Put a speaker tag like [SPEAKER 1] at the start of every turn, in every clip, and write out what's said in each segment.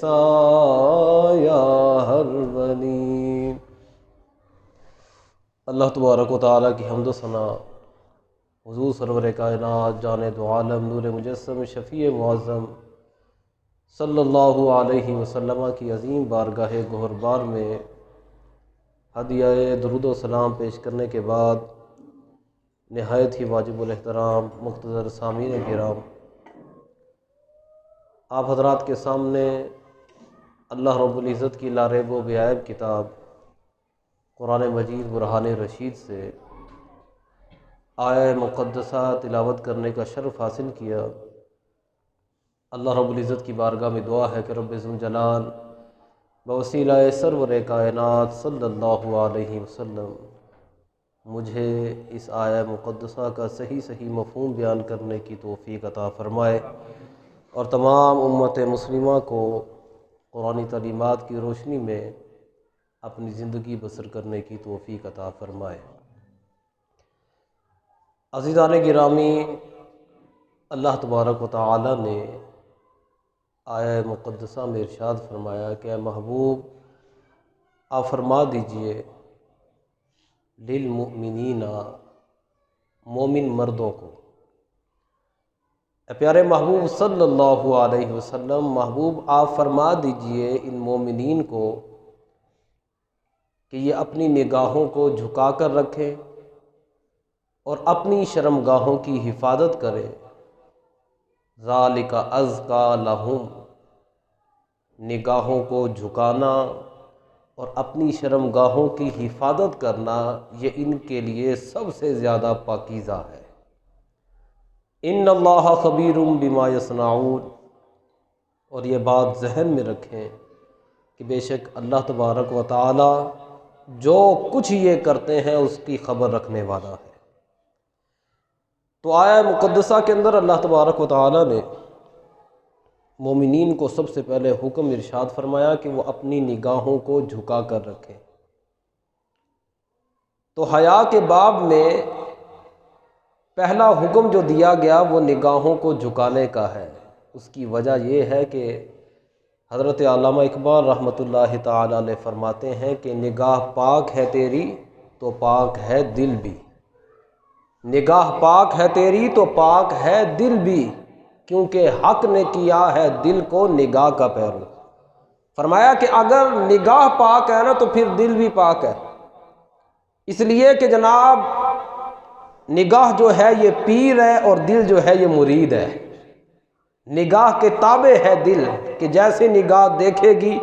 [SPEAKER 1] یا ہر ولی۔ اللہ تبارک و تعالیٰ کی حمد و ثنا حضور سرور کائنات جان دو عالم نور مجسم شفیع معظم صلی اللہ علیہ وسلم کی عظیم بارگاہ گہربار میں ہدیہ درود و سلام پیش کرنے کے بعد نہایت ہی واجب الاحترام مقتدر سامعین کرام، آپ حضرات کے سامنے اللہ رب العزت کی لاریب و بیائب کتاب قرآن مجید برہان رشید سے آیہ مقدسہ تلاوت کرنے کا شرف حاصل کیا۔ اللہ رب العزت کی بارگاہ میں دعا ہے کہ رب ذوالجلال بوسیلہ سرور کائنات صلی اللہ علیہ وسلم مجھے اس آیہ مقدسہ کا صحیح مفہوم بیان کرنے کی توفیق عطا فرمائے اور تمام امت مسلمہ کو قرآنی تعلیمات کی روشنی میں اپنی زندگی بسر کرنے کی توفیق عطا فرمائے۔ عزیزان گرامی، اللہ تبارک و تعالی نے آیہ مقدسہ میں ارشاد فرمایا کہ اے محبوب آپ فرما دیجئے للمؤمنین، مومن مردوں کو۔ اے پیارے محبوب صلی اللہ علیہ وسلم، محبوب آپ فرما دیجئے ان مومنین کو کہ یہ اپنی نگاہوں کو جھکا کر رکھیں اور اپنی شرمگاہوں کی حفاظت کریں۔ ذالک ازکی لہم، نگاہوں کو جھکانا اور اپنی شرمگاہوں کی حفاظت کرنا یہ ان کے لیے سب سے زیادہ پاکیزہ ہے۔ ان اللہ خبیر بما یصنعون، اور یہ بات ذہن میں رکھیں کہ بے شک اللہ تبارک و تعالی جو کچھ یہ کرتے ہیں اس کی خبر رکھنے والا ہے۔ تو آیہ مقدسہ کے اندر اللہ تبارک و تعالی نے مومنین کو سب سے پہلے حکم ارشاد فرمایا کہ وہ اپنی نگاہوں کو جھکا کر رکھیں۔ تو حیا کے باب میں پہلا حکم جو دیا گیا وہ نگاہوں کو جھکانے کا ہے۔ اس کی وجہ یہ ہے کہ حضرت علامہ اقبال رحمۃ اللہ تعالی علیہ فرماتے ہیں کہ نگاہ پاک ہے تیری تو پاک ہے دل بھی، نگاہ پاک ہے تیری تو پاک ہے دل بھی، کیونکہ حق نے کیا ہے دل کو نگاہ کا پیرو۔ فرمایا کہ اگر نگاہ پاک ہے نا تو پھر دل بھی پاک ہے، اس لیے کہ جناب نگاہ جو ہے یہ پیر ہے اور دل جو ہے یہ مرید ہے۔ نگاہ کے تابع ہے دل کہ جیسے نگاہ دیکھے گی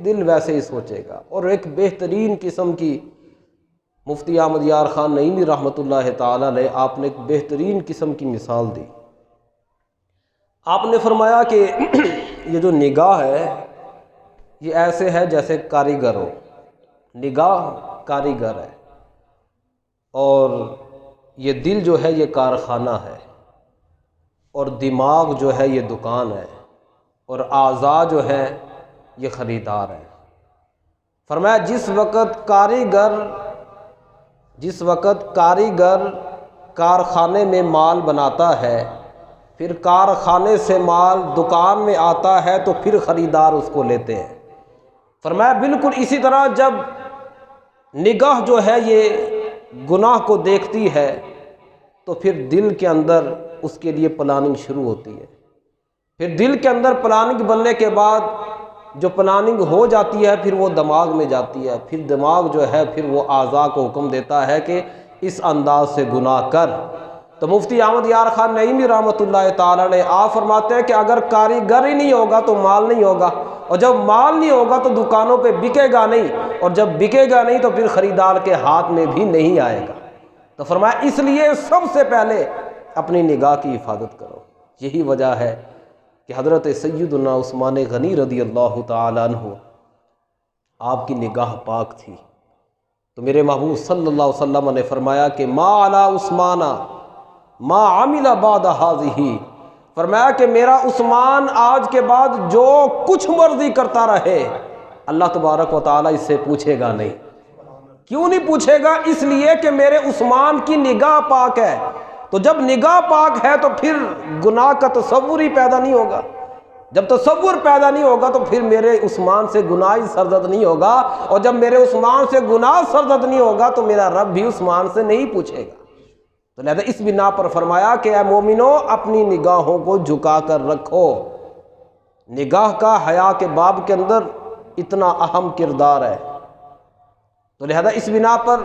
[SPEAKER 1] دل ویسے ہی سوچے گا۔ اور ایک بہترین قسم کی مفتی احمد یار خان نعیمی رحمۃ اللہ تعالی علیہ آپ نے ایک بہترین قسم کی مثال دی۔ آپ نے فرمایا کہ یہ جو نگاہ ہے یہ ایسے ہے جیسے کاریگر ہو، نگاہ کاریگر ہے اور یہ دل جو ہے یہ کارخانہ ہے اور دماغ جو ہے یہ دکان ہے اور اعضاء جو ہے یہ خریدار ہے۔ فرمایا جس وقت کاریگر کارخانے میں مال بناتا ہے، پھر کارخانے سے مال دکان میں آتا ہے تو پھر خریدار اس کو لیتے ہیں۔ فرمایا بالکل اسی طرح جب نگاہ جو ہے یہ گناہ کو دیکھتی ہے تو پھر دل کے اندر اس کے لیے پلاننگ شروع ہوتی ہے۔ پھر دل کے اندر پلاننگ بننے کے بعد جو پلاننگ ہو جاتی ہے پھر وہ دماغ میں جاتی ہے، پھر دماغ جو ہے پھر وہ اعضاء کو حکم دیتا ہے کہ اس انداز سے گناہ کر۔ تو مفتی احمد یار خان نعیمی رحمۃ اللہ تعالی نے آپ فرماتے ہیں کہ اگر کاریگر ہی نہیں ہوگا تو مال نہیں ہوگا، اور جب مال نہیں ہوگا تو دکانوں پہ بکے گا نہیں، اور جب بکے گا نہیں تو پھر خریدار کے ہاتھ میں بھی نہیں آئے گا۔ تو فرمایا اس لیے سب سے پہلے اپنی نگاہ کی حفاظت کرو۔ یہی وجہ ہے کہ حضرت سیدنا عثمان غنی رضی اللہ تعالی عنہ آپ کی نگاہ پاک تھی، تو میرے محبوب صلی اللہ علیہ وسلم نے فرمایا کہ ما علی عثمان ما عمل بعد هذه، فرمایا کہ میرا عثمان آج کے بعد جو کچھ مرضی کرتا رہے اللہ تبارک و تعالیٰ اس سے پوچھے گا نہیں۔ کیوں نہیں پوچھے گا؟ اس لیے کہ میرے عثمان کی نگاہ پاک ہے۔ تو جب نگاہ پاک ہے تو پھر گناہ کا تصور ہی پیدا نہیں ہوگا۔ جب تصور پیدا نہیں ہوگا تو پھر میرے عثمان سے گناہ ہی سرزد نہیں ہوگا، اور جب میرے عثمان سے گناہ سرزد نہیں ہوگا تو میرا رب بھی عثمان سے نہیں پوچھے گا۔ تو لہذا اس بنا پر فرمایا کہ اے مومنو اپنی نگاہوں کو جھکا کر رکھو۔ نگاہ کا حیا کے باب کے اندر اتنا اہم کردار ہے۔ تو لہذا اس بنا پر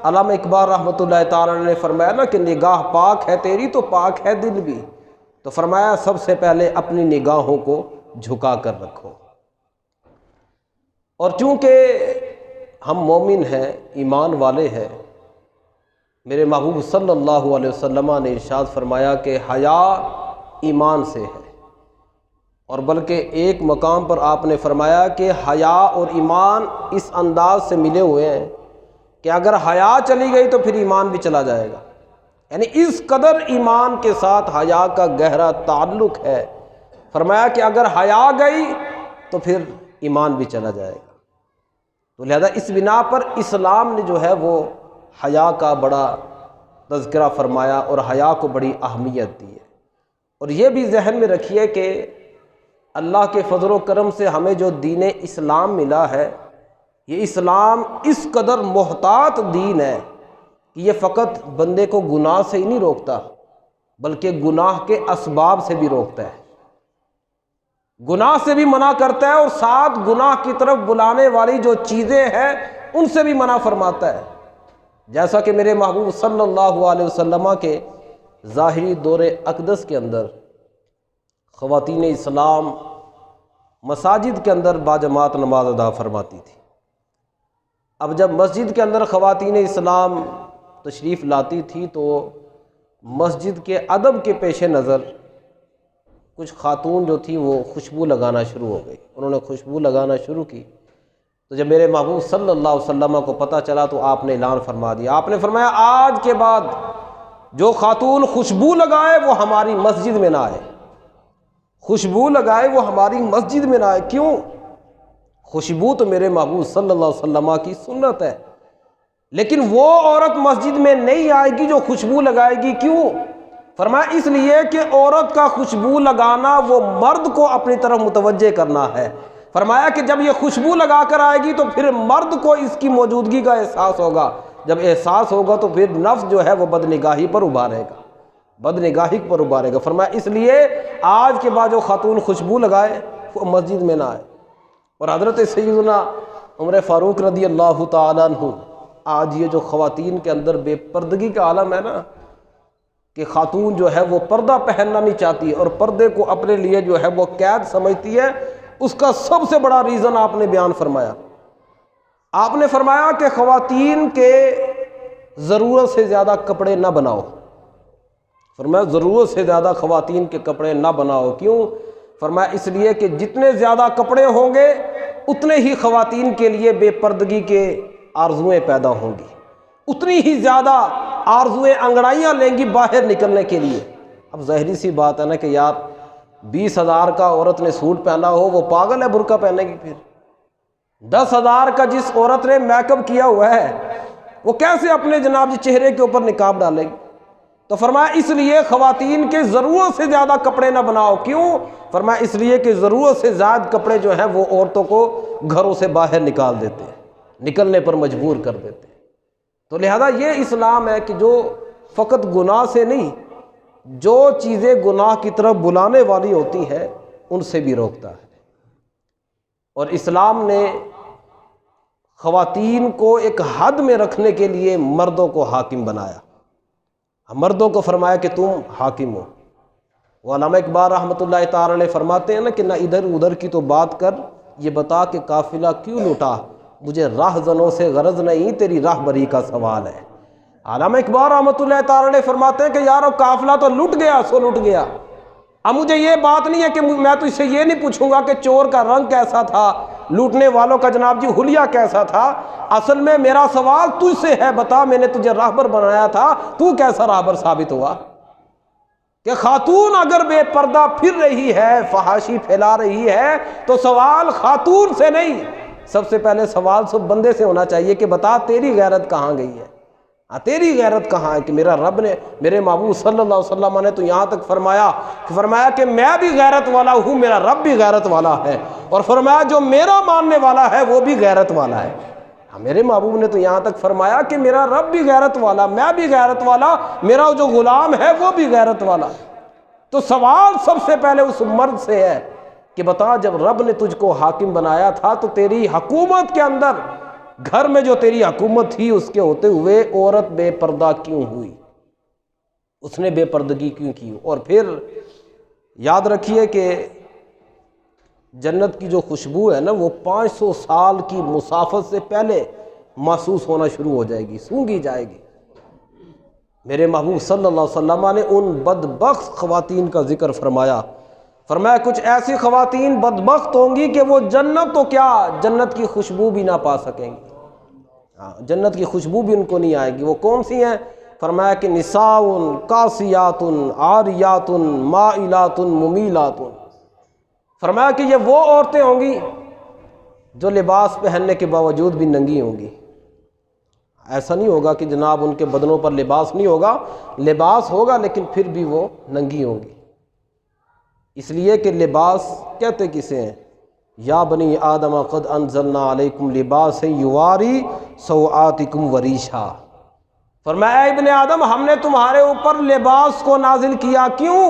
[SPEAKER 1] علامہ اقبال رحمۃ اللہ تعالی نے فرمایا نا کہ نگاہ پاک ہے تیری تو پاک ہے دل بھی، تو فرمایا سب سے پہلے اپنی نگاہوں کو جھکا کر رکھو۔ اور چونکہ ہم مومن ہیں، ایمان والے ہیں، میرے محبوب صلی اللہ علیہ وسلم نے ارشاد فرمایا کہ حیا ایمان سے ہے، اور بلکہ ایک مقام پر آپ نے فرمایا کہ حیا اور ایمان اس انداز سے ملے ہوئے ہیں کہ اگر حیا چلی گئی تو پھر ایمان بھی چلا جائے گا، یعنی اس قدر ایمان کے ساتھ حیا کا گہرا تعلق ہے۔ فرمایا کہ اگر حیا گئی تو پھر ایمان بھی چلا جائے گا۔ تو لہذا اس بنا پر اسلام نے جو ہے وہ حیا کا بڑا تذکرہ فرمایا اور حیا کو بڑی اہمیت دی ہے۔ اور یہ بھی ذہن میں رکھیے کہ اللہ کے فضل و کرم سے ہمیں جو دین اسلام ملا ہے، یہ اسلام اس قدر محتاط دین ہے کہ یہ فقط بندے کو گناہ سے ہی نہیں روکتا، بلکہ گناہ کے اسباب سے بھی روکتا ہے، گناہ سے بھی منع کرتا ہے، اور ساتھ گناہ کی طرف بلانے والی جو چیزیں ہیں ان سے بھی منع فرماتا ہے۔ جیسا کہ میرے محبوب صلی اللہ علیہ وسلم کے ظاہری دور اقدس کے اندر خواتین اسلام مساجد کے اندر باجماعت نماز ادا فرماتی تھی۔ اب جب مسجد کے اندر خواتین اسلام تشریف لاتی تھی تو مسجد کے ادب کے پیش نظر کچھ خاتون جو تھی وہ خوشبو لگانا شروع ہو گئی، انہوں نے خوشبو لگانا شروع کی۔ تو جب میرے محبوب صلی اللہ علیہ وسلم کو پتہ چلا تو آپ نے اعلان فرما دیا، آپ نے فرمایا آج کے بعد جو خاتون خوشبو لگائے وہ ہماری مسجد میں نہ آئے، خوشبو لگائے وہ ہماری مسجد میں نہ آئے۔ کیوں؟ خوشبو تو میرے محبوب صلی اللہ علیہ وسلم کی سنت ہے، لیکن وہ عورت مسجد میں نہیں آئے گی جو خوشبو لگائے گی۔ کیوں؟ فرمایا اس لیے کہ عورت کا خوشبو لگانا وہ مرد کو اپنی طرف متوجہ کرنا ہے۔ فرمایا کہ جب یہ خوشبو لگا کر آئے گی تو پھر مرد کو اس کی موجودگی کا احساس ہوگا، جب احساس ہوگا تو پھر نفس جو ہے وہ بدنگاہی پر ابھارے گا، بدنگاہی پر ابھارے گا۔ فرمایا اس لیے آج کے بعد جو خاتون خوشبو لگائے وہ مسجد میں نہ آئے۔ اور حضرت سیدنا عمر فاروق رضی اللہ تعالیٰ عنہ، آج یہ جو خواتین کے اندر بے پردگی کا عالم ہے نا، کہ خاتون جو ہے وہ پردہ پہننا نہیں چاہتی اور پردے کو اپنے لیے جو ہے وہ قید سمجھتی ہے، اس کا سب سے بڑا ریزن آپ نے بیان فرمایا۔ آپ نے فرمایا کہ خواتین کے ضرورت سے زیادہ کپڑے نہ بناؤ۔ فرمایا ضرورت سے زیادہ خواتین کے کپڑے نہ بناؤ۔ کیوں؟ فرمایا اس لیے کہ جتنے زیادہ کپڑے ہوں گے اتنے ہی خواتین کے لیے بے پردگی کے آرزویں پیدا ہوں گی، اتنی ہی زیادہ آرزویں انگڑائیاں لیں گی باہر نکلنے کے لیے۔ اب ظاہری سی بات ہے نا کہ یار 20,000 کا عورت نے سوٹ پہنا ہو وہ پاگل ہے برقع پہنے گی؟ پھر 10,000 کا جس عورت نے میک اپ کیا ہوا ہے وہ کیسے اپنے جناب جی چہرے کے اوپر نقاب ڈالے گی؟ تو فرمایا اس لیے خواتین کے ضرورت سے زیادہ کپڑے نہ بناؤ۔ کیوں؟ فرمایا اس لیے کہ ضرورت سے زائد کپڑے جو ہیں وہ عورتوں کو گھروں سے باہر نکال دیتے ہیں، نکلنے پر مجبور کر دیتے ہیں۔ تو لہذا یہ اسلام ہے کہ جو فقط گناہ سے نہیں، جو چیزیں گناہ کی طرف بلانے والی ہوتی ہیں ان سے بھی روکتا ہے۔ اور اسلام نے خواتین کو ایک حد میں رکھنے کے لیے مردوں کو حاکم بنایا، مردوں کو فرمایا کہ تم حاکم ہو۔ وہ علامہ اقبال رحمۃ اللہ تعالی علیہ فرماتے ہیں نا کہ نہ ادھر ادھر کی تو بات کر، یہ بتا کہ قافلہ کیوں لوٹا، مجھے راہ زنوں سے غرض نہیں، تیری راہبری کا سوال ہے۔ علامہ اقبال رحمۃ اللہ تعالی علیہ فرماتے ہیں کہ یارو قافلہ تو لٹ گیا سو لٹ گیا، اب مجھے یہ بات نہیں ہے کہ میں تو اس سے یہ نہیں پوچھوں گا کہ چور کا رنگ کیسا تھا، لوٹنے والوں کا جناب جی حلیہ کیسا تھا، اصل میں میرا سوال تجھ سے ہے، بتا میں نے تجھے راہبر بنایا تھا، تو کیسا راہبر ثابت ہوا؟ کہ خاتون اگر بے پردہ پھر رہی ہے، فحاشی پھیلا رہی ہے، تو سوال خاتون سے نہیں، سب سے پہلے سوال سب بندے سے ہونا چاہیے کہ بتا تیری غیرت کہاں گئی ہے، تیری غیرت کہاں ہے کہ میرا رب نے، میرے محبوب صلی اللہ علیہ وسلم نے تو یہاں تک فرمایا کہ میں بھی غیرت والا ہوں، میرا رب بھی غیرت والا ہے، اور فرمایا جو میرا ماننے والا ہے وہ بھی غیرت والا ہے۔ میرے محبوب نے تو یہاں تک فرمایا کہ میرا رب بھی غیرت والا، میں بھی غیرت والا، میرا جو غلام ہے وہ بھی غیرت والا۔ تو سوال سب سے پہلے اس مرد سے ہے کہ بتا، جب رب نے تجھ کو حاکم بنایا تھا تو تیری حکومت کے اندر، گھر میں جو تیری حکومت تھی، اس کے ہوتے ہوئے عورت بے پردہ کیوں ہوئی؟ اس نے بے پردگی کیوں کی؟ اور پھر یاد رکھیے کہ جنت کی جو خوشبو ہے نا، وہ 500 سال کی مسافت سے پہلے محسوس ہونا شروع ہو جائے گی، سونگھی جائے گی۔ میرے محبوب صلی اللہ علیہ وسلم نے ان بدبخت خواتین کا ذکر فرمایا کچھ ایسی خواتین بدبخت ہوں گی کہ وہ جنت تو کیا، جنت کی خوشبو بھی نہ پا سکیں گی، جنت کی خوشبو بھی ان کو نہیں آئے گی۔ وہ کون سی ہیں؟ فرمایا کہ نساء کاسیات عاریات مائلات ممیلات۔ فرمایا کہ یہ وہ عورتیں ہوں گی جو لباس پہننے کے باوجود بھی ننگی ہوں گی۔ ایسا نہیں ہوگا کہ جناب ان کے بدنوں پر لباس نہیں ہوگا، لباس ہوگا لیکن پھر بھی وہ ننگی ہوں گی، اس لیے کہ لباس کہتے کسے ہیں؟ یا بنی آدم قد انزلنا علیکم لباسا یواری سوآتکم وریشا۔ فرمایا اے ابن آدم، ہم نے تمہارے اوپر لباس کو نازل کیا، کیوں؟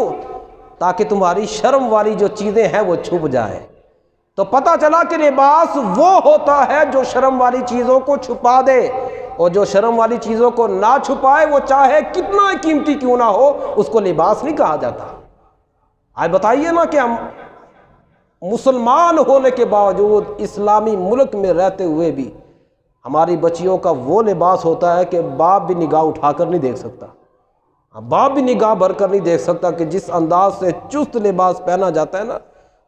[SPEAKER 1] تاکہ تمہاری شرم والی جو چیزیں ہیں وہ چھپ جائیں۔ تو پتہ چلا کہ لباس وہ ہوتا ہے جو شرم والی چیزوں کو چھپا دے، اور جو شرم والی چیزوں کو نہ چھپائے، وہ چاہے کتنا قیمتی کیوں نہ ہو، اس کو لباس نہیں کہا جاتا۔ آج بتائیے نا کہ ہم مسلمان ہونے کے باوجود اسلامی ملک میں رہتے ہوئے بھی ہماری بچیوں کا وہ لباس ہوتا ہے کہ باپ بھی نگاہ اٹھا کر نہیں دیکھ سکتا، باپ بھی نگاہ بھر کر نہیں دیکھ سکتا، کہ جس انداز سے چست لباس پہنا جاتا ہے نا،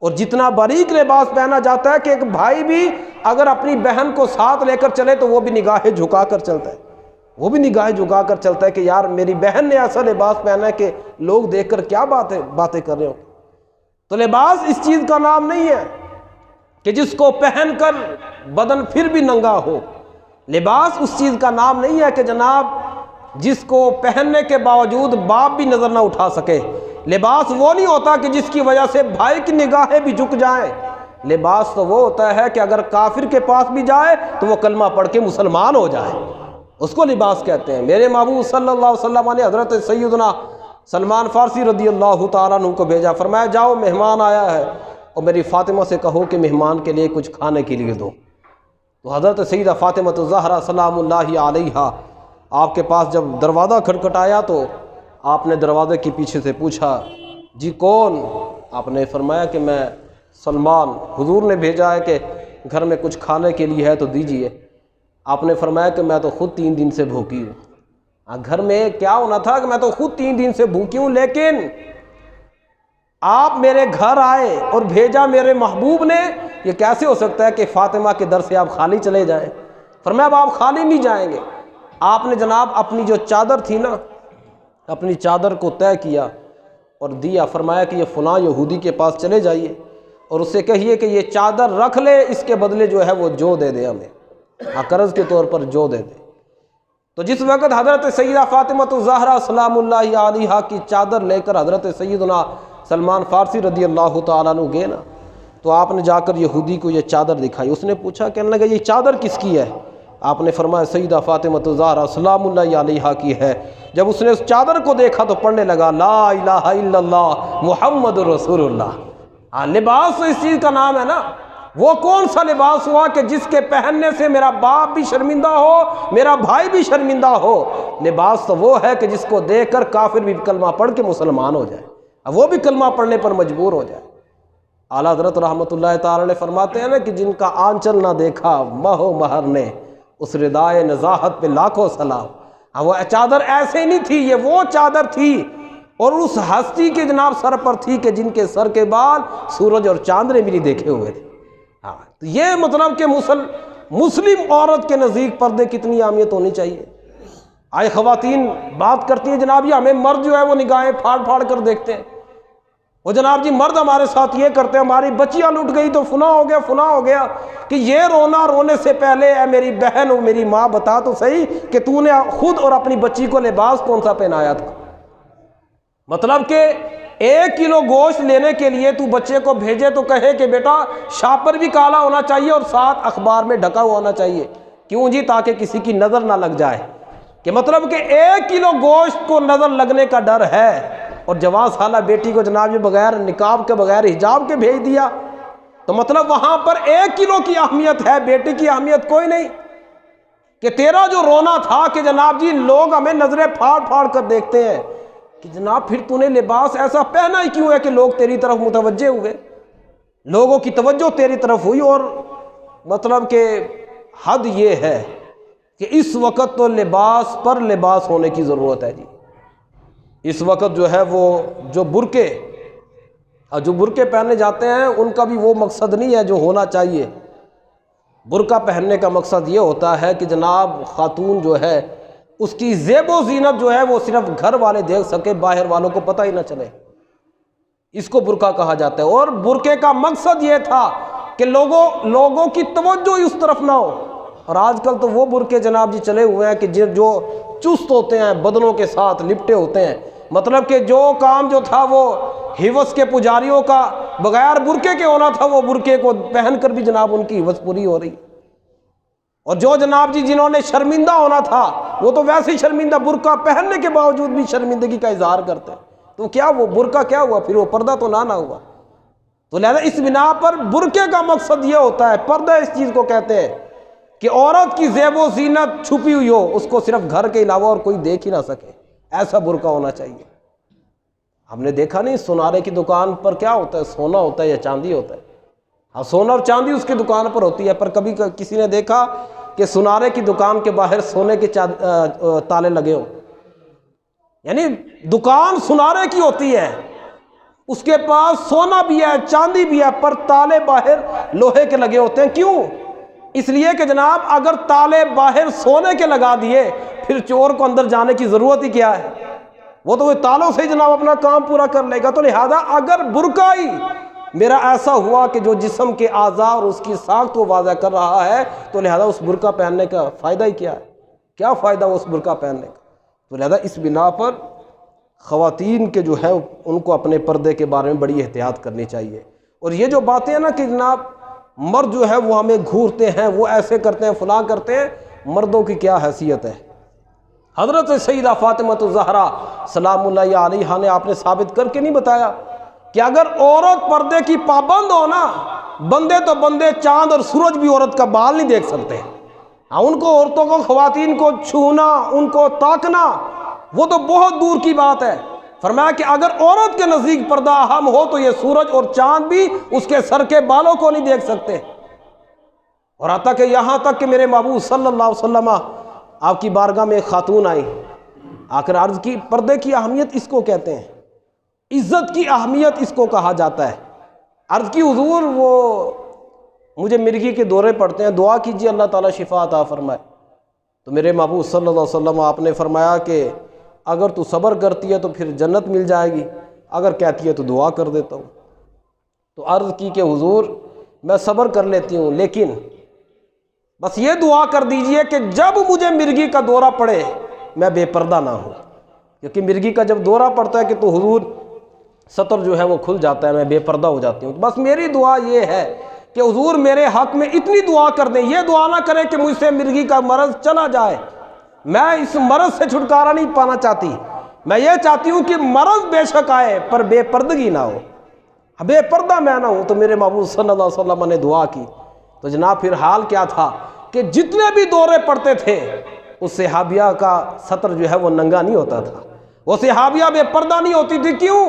[SPEAKER 1] اور جتنا باریک لباس پہنا جاتا ہے کہ ایک بھائی بھی اگر اپنی بہن کو ساتھ لے کر چلے تو وہ بھی نگاہیں جھکا کر چلتا ہے، وہ بھی نگاہیں جھکا کر چلتا ہے کہ یار میری بہن نے ایسا لباس پہنا ہے کہ لوگ دیکھ کر کیا باتیں کر رہے ہوں۔ تو لباس اس چیز کا نام نہیں ہے کہ جس کو پہن کر بدن پھر بھی ننگا ہو، لباس اس چیز کا نام نہیں ہے کہ جناب جس کو پہننے کے باوجود باپ بھی نظر نہ اٹھا سکے، لباس وہ نہیں ہوتا کہ جس کی وجہ سے بھائی کی نگاہیں بھی جھک جائیں، لباس تو وہ ہوتا ہے کہ اگر کافر کے پاس بھی جائے تو وہ کلمہ پڑھ کے مسلمان ہو جائے، اس کو لباس کہتے ہیں۔ میرے محبوب صلی اللہ علیہ وسلم نے حضرت سیدنا سلمان فارسی رضی اللہ تعالیٰ عنہ کو بھیجا، فرمایا جاؤ مہمان آیا ہے اور میری فاطمہ سے کہو کہ مہمان کے لیے کچھ کھانے کے لیے دو۔ تو حضرت سیدہ فاطمہ الزہرا سلام اللہ علیہا آپ کے پاس جب دروازہ کھٹکھٹایا تو آپ نے دروازے کے پیچھے سے پوچھا جی کون؟ آپ نے فرمایا کہ میں سلمان، حضور نے بھیجا ہے کہ گھر میں کچھ کھانے کے لیے ہے تو دیجئے۔ آپ نے فرمایا کہ میں تو خود 3 دن سے بھوکی ہوں۔ گھر میں کیا ہونا تھا کہ میں تو خود 3 دن سے بھوکی ہوں، لیکن آپ میرے گھر آئے اور بھیجا میرے محبوب نے، یہ کیسے ہو سکتا ہے کہ فاطمہ کے در سے آپ خالی چلے جائیں؟ فرمایا اب آپ خالی نہیں جائیں گے۔ آپ نے جناب اپنی جو چادر تھی نا، اپنی چادر کو طے کیا اور دیا، فرمایا کہ یہ فلاں یہودی کے پاس چلے جائیے اور اس سے کہیے کہ یہ چادر رکھ لے، اس کے بدلے جو ہے وہ جو دے دے ہمیں، قرض کے طور پر جو دے دے۔ تو جس وقت حضرت سیدہ فاطمہ الزہرا سلام اللہ علیہا کی چادر لے کر حضرت سیدنا سلمان فارسی رضی اللہ تعالیٰ عنہ گئے نا، تو آپ نے جا کر یہودی کو یہ چادر دکھائی۔ اس نے پوچھا، کہنے لگا یہ چادر کس کی ہے؟ آپ نے فرمایا سیدہ فاطمہ الزہرا سلام اللہ علیہا کی ہے۔ جب اس نے اس چادر کو دیکھا تو پڑھنے لگا لا الہ الا اللہ محمد رسول اللہ۔ لباس تو اس چیز کا نام ہے نا، وہ کون سا لباس ہوا کہ جس کے پہننے سے میرا باپ بھی شرمندہ ہو، میرا بھائی بھی شرمندہ ہو؟ لباس تو وہ ہے کہ جس کو دیکھ کر کافر بھی کلمہ پڑھ کے مسلمان ہو جائے، وہ بھی کلمہ پڑھنے پر مجبور ہو جائے۔ اعلیٰ حضرت رحمۃ اللہ تعالی فرماتے ہیں نا کہ جن کا آنچل نہ دیکھا مہ و مہر نے، اس ردائے نزاہت پہ لاکھوں سلام۔ وہ چادر ایسے نہیں تھی، یہ وہ چادر تھی اور اس ہستی کے جناب سر پر تھی کہ جن کے سر کے بال سورج اور چاند نے بھی نہیں دیکھے ہوئے تھے۔ تو یہ مطلب کہ مسلم عورت کے نزدیک پردے کتنی اہمیت ہونی چاہیے۔ آج خواتین بات کرتی ہیں جناب یہ ہمیں مرد جو ہے وہ نگاہیں پھاڑ پھاڑ کر دیکھتے ہیں، وہ جناب جی مرد ہمارے ساتھ یہ کرتے ہیں، ہماری بچیاں لٹ گئی تو فلاں ہو گیا فلاں ہو گیا، کہ یہ رونا رونے سے پہلے اے میری بہن اور میری ماں بتا تو صحیح کہ تو نے خود اور اپنی بچی کو لباس کون سا پہنایا تھا؟ مطلب کہ 1 کلو گوشت لینے کے لیے تو بچے کو بھیجے تو کہے کہ بیٹا شاپر بھی کالا ہونا چاہیے اور ساتھ اخبار میں ڈھکا ہوا ہونا چاہیے، کیوں جی؟ تاکہ کسی کی نظر نہ لگ جائے، کہ مطلب کہ 1 کلو گوشت کو نظر لگنے کا ڈر ہے، اور جوان سالہ بیٹی کو جناب یہ بغیر نقاب کے بغیر حجاب کے بھیج دیا، تو مطلب وہاں پر 1 کلو کی اہمیت ہے، بیٹی کی اہمیت کوئی نہیں۔ کہ تیرا جو رونا تھا کہ جناب جی لوگ ہمیں نظریں پھاڑ پھاڑ کر دیکھتے ہیں، کہ جناب پھر تو نے لباس ایسا پہنا ہی کیوں ہے کہ لوگ تیری طرف متوجہ ہوئے، لوگوں کی توجہ تیری طرف ہوئی۔ اور مطلب کہ حد یہ ہے کہ اس وقت تو لباس پر لباس ہونے کی ضرورت ہے جی۔ اس وقت جو ہے وہ جو برقعے پہننے جاتے ہیں ان کا بھی وہ مقصد نہیں ہے جو ہونا چاہیے۔ برقع پہننے کا مقصد یہ ہوتا ہے کہ جناب خاتون جو ہے اس کی زیب و زینت جو ہے وہ صرف گھر والے دیکھ سکے، باہر والوں کو پتہ ہی نہ چلے، اس کو برقع کہا جاتا ہے۔ اور برقعے کا مقصد یہ تھا کہ لوگوں کی توجہ اس طرف نہ ہو۔ اور آج کل تو وہ برقعے جناب جی چلے ہوئے ہیں کہ جو چست ہوتے ہیں، بدنوں کے ساتھ لپٹے ہوتے ہیں، مطلب کہ جو کام جو تھا وہ حوض کے پجاریوں کا بغیر برقعے کے ہونا تھا، وہ برقعے کو پہن کر بھی جناب ان کی حوض پوری ہو رہی۔ اور جو جناب جی جنہوں نے شرمندہ ہونا تھا وہ تو ویسے ہی شرمندہ، برقع پہننے کے باوجود بھی شرمندگی کا اظہار کرتے ہیں، تو کیا وہ برقع کیا ہوا؟ پھر وہ پردہ تو نہ ہوا۔ تو لہذا اس بنا پر برقعے کا مقصد یہ ہوتا ہے، پردہ اس چیز کو کہتے ہیں کہ عورت کی زیب و زینت چھپی ہوئی ہو، اس کو صرف گھر کے علاوہ اور کوئی دیکھ ہی نہ سکے، ایسا برقع ہونا چاہیے۔ ہم نے دیکھا نہیں سونارے کی دکان پر کیا ہوتا ہے، سونا ہوتا ہے یا چاندی ہوتا ہے؟ ہاں سونا اور چاندی اس کی دکان پر ہوتی ہے، پر کبھی کسی نے دیکھا کہ سونارے کی دکان کے باہر سونے کے تالے لگے ہو؟ یعنی دکان سونارے کی ہوتی ہے، اس کے پاس سونا بھی ہے چاندی بھی ہے، پر تالے باہر لوہے کے لگے ہوتے ہیں۔ کیوں؟ اس لیے کہ جناب اگر تالے باہر سونے کے لگا دیے پھر چور کو اندر جانے کی ضرورت ہی کیا ہے؟ وہ تو وہ تالوں سے جناب اپنا کام پورا کر لے گا۔ تو لہذا اگر برقع ہی میرا ایسا ہوا کہ جو جسم کے اعضاء اور اس کی ساخت کو واضح کر رہا ہے، تو لہذا اس برقع پہننے کا فائدہ ہی کیا ہے؟ کیا فائدہ اس برقع پہننے کا؟ تو لہذا اس بنا پر خواتین کے جو ہے ان کو اپنے پردے کے بارے میں بڑی احتیاط کرنی چاہیے۔ اور یہ جو باتیں ہیں نا کہ جناب مرد جو ہے وہ ہمیں گھورتے ہیں، وہ ایسے کرتے ہیں فلاں کرتے ہیں، مردوں کی کیا حیثیت ہے؟ حضرت سیدہ فاطمہ الزہرا سلام اللہ علیہا نے آپ نے ثابت کر کے نہیں بتایا کہ اگر عورت پردے کی پابند ہو نا، بندے تو بندے چاند اور سورج بھی عورت کا بال نہیں دیکھ سکتے۔ ان کو عورتوں کو خواتین کو چھونا، ان کو تاکنا وہ تو بہت دور کی بات ہے۔ فرمایا کہ اگر عورت کے نزدیک پردہ اہم ہو تو یہ سورج اور چاند بھی اس کے سر کے بالوں کو نہیں دیکھ سکتے۔ اور آتا کہ یہاں تک کہ میرے محبوب صلی اللہ علیہ وسلم آپ کی بارگاہ میں ایک خاتون آئی، آ کر عرض کی پردے کی اہمیت اس کو کہتے ہیں، عزت کی اہمیت اس کو کہا جاتا ہے۔ عرض کی حضور وہ مجھے مرگی کے دورے پڑتے ہیں، دعا کیجیے اللہ تعالیٰ شفا عطا فرمائے۔ تو میرے محبوب صلی اللہ علیہ وسلم آپ نے فرمایا کہ اگر تو صبر کرتی ہے تو پھر جنت مل جائے گی، اگر کہتی ہے تو دعا کر دیتا ہوں۔ تو عرض کی کہ حضور میں صبر کر لیتی ہوں، لیکن بس یہ دعا کر دیجئے کہ جب مجھے مرگی کا دورہ پڑے میں بے پردہ نہ ہوں، کیونکہ مرگی کا جب دورہ پڑتا ہے کہ تو حضور سطر جو ہے وہ کھل جاتا ہے، میں بے پردہ ہو جاتی ہوں۔ بس میری دعا یہ ہے کہ حضور میرے حق میں اتنی دعا کر دیں، یہ دعا نہ کریں کہ مجھ سے مرگی کا مرض چلا جائے، میں اس مرض سے چھٹکارا نہیں پانا چاہتی، میں یہ چاہتی ہوں کہ مرض بے شک آئے پر بے پردگی نہ ہو، بے پردہ میں نہ ہوں۔ تو میرے محبوب صلی اللہ علیہ وسلم نے دعا کی، تو جناب پھر حال کیا تھا کہ جتنے بھی دورے پڑتے تھے اس صحابیہ کا سطر جو ہے وہ ننگا نہیں ہوتا تھا، وہ صحابیہ بے پردہ نہیں ہوتی تھی۔ کیوں؟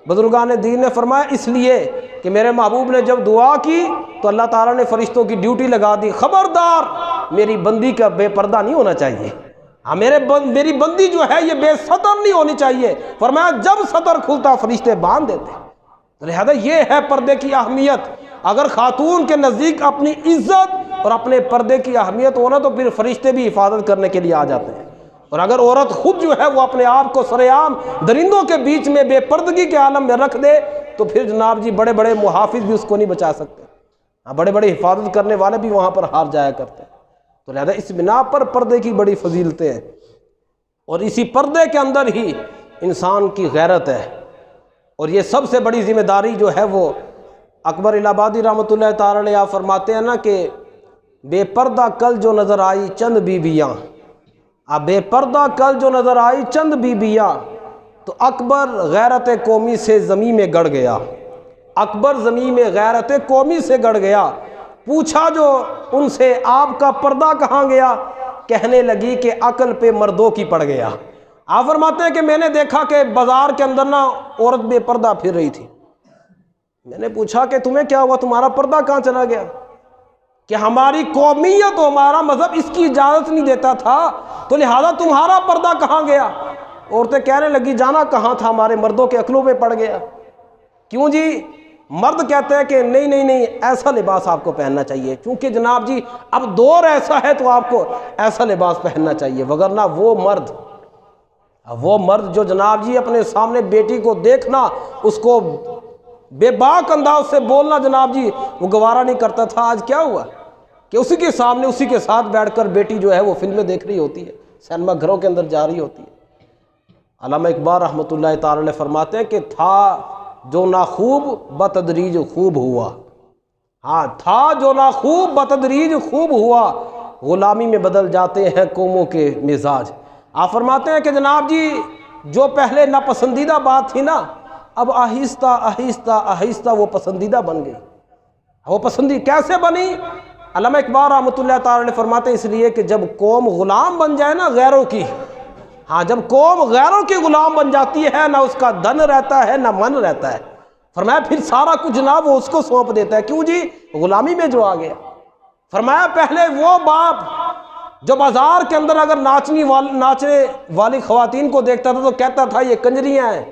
[SPEAKER 1] بزرگان دین نے فرمایا اس لیے کہ میرے محبوب نے جب دعا کی تو اللہ تعالیٰ نے فرشتوں کی ڈیوٹی لگا دی، خبردار میری بندی کا بے پردہ نہیں ہونا چاہیے، میری بندی جو ہے یہ بے سطر نہیں ہونی چاہیے۔ فرمایا جب سطر کھلتا فرشتے باندھ دیتے۔ تو لہذا یہ ہے پردے کی اہمیت۔ اگر خاتون کے نزدیک اپنی عزت اور اپنے پردے کی اہمیت ہونا تو پھر فرشتے بھی حفاظت کرنے کے لیے آ جاتے ہیں۔ اور اگر عورت خود جو ہے وہ اپنے آپ کو سرعام درندوں کے بیچ میں بے پردگی کے عالم میں رکھ دے تو پھر جناب جی بڑے بڑے محافظ بھی اس کو نہیں بچا سکتے، بڑے بڑے حفاظت کرنے والے بھی وہاں پر ہار جایا کرتے ہیں۔ تو لہذا اس بنا پر پردے کی بڑی فضیلتیں ہیں، اور اسی پردے کے اندر ہی انسان کی غیرت ہے۔ اور یہ سب سے بڑی ذمہ داری جو ہے وہ اکبر الہ آبادی رحمۃ اللہ تعالی علیہ آپ فرماتے ہیں نا کہ بے پردہ کل جو نظر آئی چند بیویاں، بے پردہ کل جو نظر آئی چند بیویاں، تو اکبر غیرت قومی سے زمین میں گڑ گیا، اکبر زمین میں غیرت قومی سے گڑ گیا۔ پوچھا جو ان سے آپ کا پردہ کہاں گیا، کہنے لگی کہ عقل پہ مردوں کی پڑ گیا۔ آپ فرماتے ہیں کہ میں نے دیکھا کہ بازار کے اندر نا عورت بے پردہ پھر رہی تھی، میں نے پوچھا کہ تمہیں کیا ہوا، تمہارا پردہ کہاں چلا گیا؟ کہ ہماری قومیت و ہمارا مذہب اس کی اجازت نہیں دیتا تھا، تو لہذا تمہارا پردہ کہاں گیا؟ عورتیں کہنے لگی جانا کہاں تھا، ہمارے مردوں کے عقلوں پہ پڑ گیا۔ کیوں جی؟ مرد کہتے ہیں کہ نہیں نہیں نہیں، ایسا لباس آپ کو پہننا چاہیے، چونکہ جناب جی اب دور ایسا ہے تو آپ کو ایسا لباس پہننا چاہیے، وگرنہ وہ مرد جو جناب جی اپنے سامنے بیٹی کو دیکھنا، اس کو بے باک انداز سے بولنا جناب جی وہ گوارا نہیں کرتا تھا، آج کیا ہوا کہ اسی کے سامنے اسی کے ساتھ بیٹھ کر بیٹی جو ہے وہ فلمیں دیکھ رہی ہوتی ہے، سینما گھروں کے اندر جا رہی ہوتی ہے۔ علامہ اقبال رحمۃ اللہ تعالی علیہ فرماتے ہیں کہ تھا جو ناخوب بتدریج خوب ہوا، تھا جو ناخوب بتدریج خوب ہوا، غلامی میں بدل جاتے ہیں قوموں کے مزاج۔ آپ فرماتے ہیں کہ جناب جی جو پہلے ناپسندیدہ بات تھی نا، اب آہستہ آہستہ آہستہ وہ پسندیدہ بن گئی۔ وہ پسندیدہ کیسے بنی؟ علامہ اقبال رحمۃ اللہ تعالی علیہ فرماتے ہیں اس لیے کہ جب قوم غلام بن جائے نا غیروں کی، جب قوم غیروں کی غلام بن جاتی ہے، نہ اس کا دن رہتا ہے نہ من رہتا ہے، فرمایا پھر سارا کچھ جناب وہ اس کو سونپ دیتا ہے۔ کیوں جی؟ غلامی میں جو آ گیا۔ فرمایا پہلے وہ باپ جو بازار کے اندر اگر ناچنے والی خواتین کو دیکھتا تھا تو کہتا تھا یہ کنجریاں ہیں،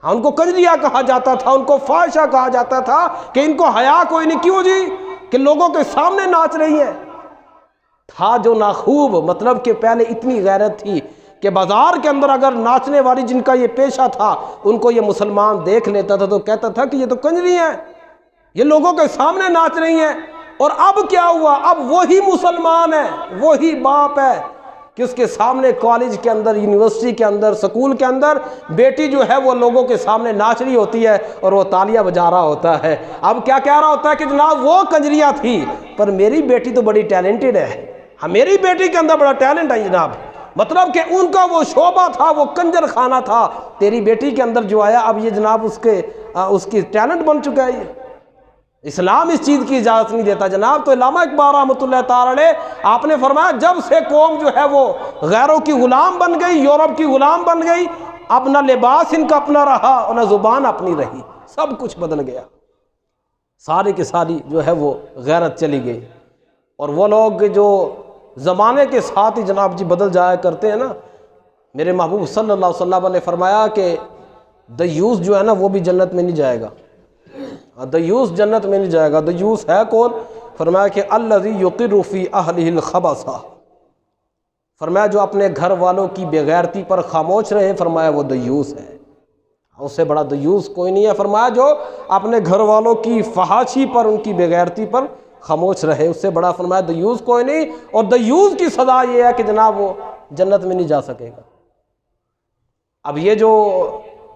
[SPEAKER 1] ان کو کنجریاں کہا جاتا تھا، ان کو فاحشہ کہا جاتا تھا کہ ان کو حیا کوئی نہیں۔ کیوں جی؟ کہ لوگوں کے سامنے ناچ رہی ہیں۔ تھا جو ناخوب، مطلب کہ پہلے اتنی غیرت تھی کہ بازار کے اندر اگر ناچنے والی جن کا یہ پیشہ تھا ان کو یہ مسلمان دیکھ لیتا تھا تو کہتا تھا کہ یہ تو کنجری ہیں، یہ لوگوں کے سامنے ناچ رہی ہیں۔ اور اب کیا ہوا؟ اب وہی مسلمان ہے، وہی باپ ہے کہ اس کے سامنے کالج کے اندر، یونیورسٹی کے اندر، سکول کے اندر بیٹی جو ہے وہ لوگوں کے سامنے ناچ رہی ہوتی ہے اور وہ تالیاں بجا رہا ہوتا ہے۔ اب کیا کہہ رہا ہوتا ہے کہ جناب وہ کنجریاں تھی پر میری بیٹی تو بڑی ٹیلنٹڈ ہے، میری بیٹی کے اندر بڑا ٹیلنٹ ہے جناب، مطلب کہ ان کا وہ شعبہ تھا، وہ کنجر خانہ تھا، تیری بیٹی کے اندر جو آیا اب یہ جناب اس کی ٹیلنٹ بن چکا ہے۔ یہ اسلام اس چیز کی اجازت نہیں دیتا جناب۔ تو علامہ اقبال رحمۃ اللہ تعالی علیہ آپ نے فرمایا جب سے قوم جو ہے وہ غیروں کی غلام بن گئی، یورپ کی غلام بن گئی، اب نہ لباس ان کا اپنا رہا اور نہ زبان اپنی رہی، سب کچھ بدل گیا، ساری کی ساری جو ہے وہ غیرت چلی گئی۔ اور وہ لوگ جو زمانے کے ساتھ ہی جناب جی بدل جایا کرتے ہیں نا، میرے محبوب صلی اللہ علیہ وسلم نے فرمایا کہ دیوس جو ہے نا وہ بھی جنت میں نہیں جائے گا، دیوس جنت میں نہیں جائے گا۔ دیوس ہے کون؟ فرمایا کہ الذی یقر فی اہلہ الخبث، فرمایا جو اپنے گھر والوں کی بے غیرتی پر خاموش رہے، فرمایا وہ دیوس ہے، اس سے بڑا دیوس کوئی نہیں ہے۔ فرمایا جو اپنے گھر والوں کی فحاشی پر، ان کی بے غیرتی پر خاموش رہے، اس سے بڑا فرمایا دیوس کوئی نہیں۔ اور دیوس کی سزا یہ ہے کہ جناب وہ جنت میں نہیں جا سکے گا۔ اب یہ جو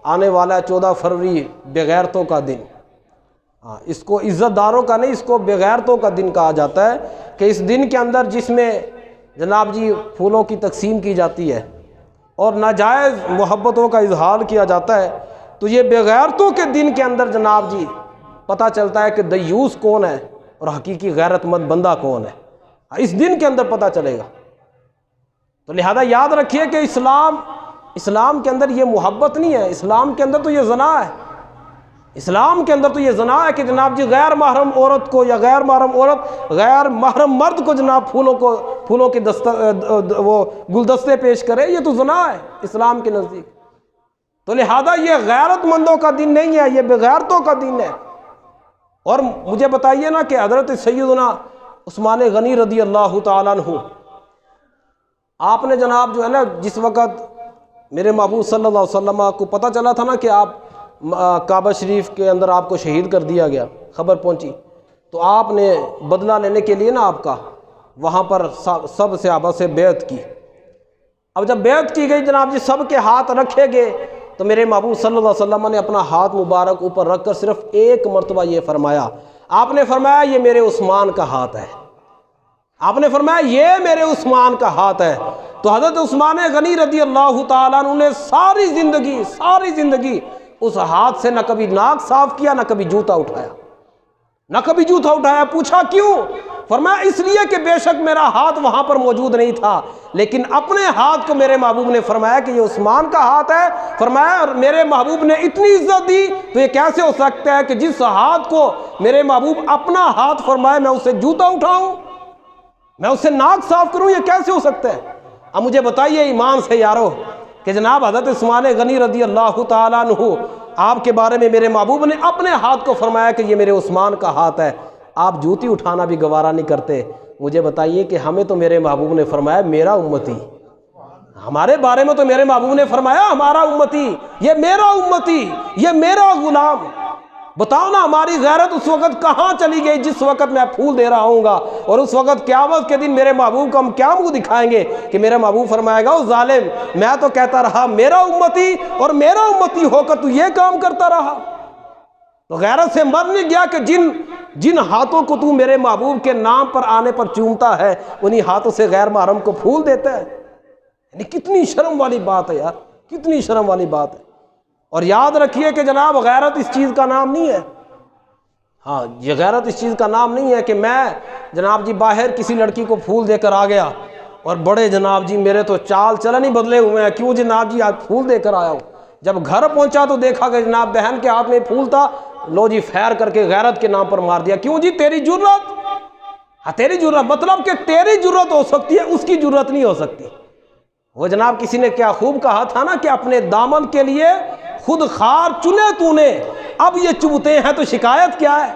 [SPEAKER 1] آنے والا 14 فروری بے غیرتوں کا دن، اس کو عزت داروں کا نہیں، اس کو بے غیرتوں کا دن کہا جاتا ہے، کہ اس دن کے اندر جس میں جناب جی پھولوں کی تقسیم کی جاتی ہے اور ناجائز محبتوں کا اظہار کیا جاتا ہے، تو یہ بے غیرتوں کے دن کے اندر جناب جی پتہ چلتا ہے کہ دیوس کون ہے اور حقیقی غیرت مند بندہ کون ہے، اس دن کے اندر پتہ چلے گا۔ تو لہذا یاد رکھیے کہ اسلام کے اندر یہ محبت نہیں ہے، اسلام کے اندر تو یہ زنا ہے، اسلام کے اندر تو یہ زنا ہے کہ جناب جی غیر محرم عورت کو یا غیر محرم عورت غیر محرم مرد کو جناب پھولوں کے وہ گلدستے پیش کرے، یہ تو زنا ہے اسلام کے نزدیک۔ تو لہذا یہ غیرت مندوں کا دن نہیں ہے، یہ بے غیرتوں کا دن ہے۔ اور مجھے بتائیے نا کہ حضرت سیدنا عثمان غنی رضی اللہ تعالیٰ عنہ، آپ نے جناب جو ہے نا جس وقت میرے محبوب صلی اللہ علیہ وسلم کو پتہ چلا تھا نا کہ آپ کعبہ شریف کے اندر آپ کو شہید کر دیا گیا، خبر پہنچی، تو آپ نے بدلہ لینے کے لیے نا آپ کا وہاں پر سب صحابہ سے بیعت کی۔ اب جب بیعت کی گئی جناب جی، سب کے ہاتھ رکھے گئے، تو میرے محبوب صلی اللہ علیہ وسلم نے اپنا ہاتھ مبارک اوپر رکھ کر صرف ایک مرتبہ یہ فرمایا، آپ نے فرمایا یہ میرے عثمان کا ہاتھ ہے، آپ نے فرمایا یہ میرے عثمان کا ہاتھ ہے۔ تو حضرت عثمان غنی رضی اللہ تعالیٰ عنہ نے ساری زندگی اس ہاتھ سے نہ کبھی ناک صاف کیا، نہ کبھی جوتا اٹھایا، پوچھا کیوں؟ فرمایا اس لیے کہ بے شک میرا ہاتھ وہاں پر موجود نہیں تھا، لیکن اپنے ہاتھ کو میرے محبوب نے فرمایا کہ یہ عثمان کا ہاتھ ہے، فرمایا اور میرے محبوب نے اتنی عزت دی، تو یہ کیسے ہو سکتا ہے کہ جس ہاتھ کو میرے محبوب اپنا ہاتھ فرمائے میں اسے جوتا اٹھاؤں، میں اسے ناک صاف کروں؟ یہ کیسے ہو سکتا ہے؟ اب مجھے بتائیے ایمان سے یارو کہ جناب حضرت عثمان غنی رضی اللہ تعالیٰ عنہ آپ کے بارے میں میرے محبوب نے اپنے ہاتھ کو فرمایا کہ یہ میرے عثمان کا ہاتھ ہے، آپ جوتی اٹھانا بھی گوارا نہیں کرتے۔ مجھے بتائیے کہ ہمیں تو میرے محبوب نے فرمایا میرا امتی، ہمارے بارے میں تو میرے محبوب نے فرمایا ہمارا امتی، یہ میرا امتی، یہ میرا غلام۔ بتاؤ نا ہماری غیرت اس وقت کہاں چلی گئی جس وقت میں پھول دے رہا ہوں گا، اور اس وقت قیامت کے دن میرے محبوب کو ہم کیا منہ دکھائیں گے کہ میرا محبوب فرمائے گا او ظالم، میں تو کہتا رہا میرا امتی، اور میرا امتی ہو کر تو یہ کام کرتا رہا۔ تو غیرت سے مر نہیں گیا کہ جن ہاتھوں کو تو میرے محبوب کے نام پر آنے پر چومتا ہے انہی ہاتھوں سے غیر محرم کو پھول دیتا ہے۔ یعنی کتنی شرم والی بات ہے یار، کتنی شرم والی بات ہے۔ اور یاد رکھیے کہ جناب غیرت اس چیز کا نام نہیں ہے، ہاں یہ غیرت اس چیز کا نام نہیں ہے کہ میں جناب جی باہر کسی لڑکی کو پھول دے کر آ گیا اور بڑے جناب جی میرے تو چال چلن ہی بدلے ہوئے ہیں، کیوں جناب جی آج پھول دے کر آیا ہوں۔ جب گھر پہنچا تو دیکھا کہ جناب بہن کے ہاتھ میں پھول تھا، لو جی فیر کر کے غیرت کے نام پر مار دیا۔ کیوں جی؟ تیری جرت، ہاں تیری جرت، مطلب کہ تیری جرت ہو سکتی ہے، اس کی جرت نہیں ہو سکتی۔ وہ جناب کسی نے کیا خوب کہا تھا نا کہ اپنے دامن کے لیے خود خار چنے تو نے، اب یہ چبھتے ہیں تو شکایت کیا ہے؟